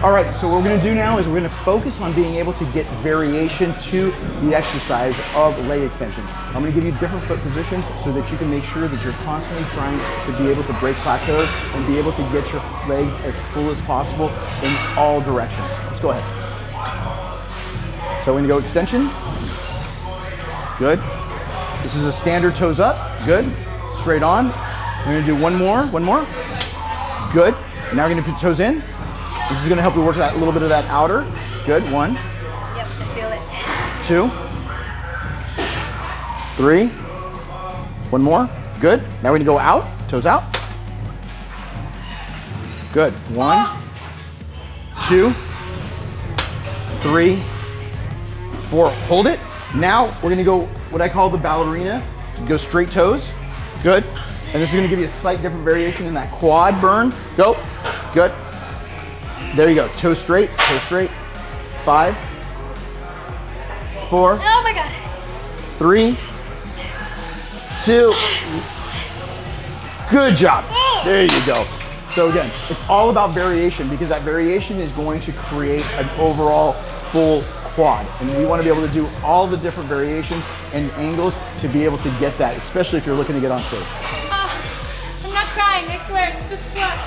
All right, so what we're gonna do now is we're gonna focus on being able to get variation to the exercise of leg extension. I'm gonna give you different foot positions so that you can make sure that you're constantly trying to be able to break plateaus and be able to get your legs as full as possible in all directions. Let's go ahead. So we're gonna go extension. Good. This is a standard toes up. Good. Straight on. We're gonna do one more. Good. Now we're gonna put toes in. This is gonna help you work that little bit of that outer. Good. 1. Yep, I feel it. 2. 3. One more. Good. Now we're gonna go out. Toes out. Good. 1, 2, 3, 4. Hold it. Now we're gonna go what I call the ballerina. Go straight toes. Good. And this is gonna give you a slight different variation in that quad burn. Go. Good. There you go. Toe straight. 5, 4. Oh my God. 3, 2. Good job. There you go. So again, it's all about variation because that variation is going to create an overall full quad. And we want to be able to do all the different variations and angles to be able to get that, especially if you're looking to get on stage. I'm not crying, I swear. It's just sweat.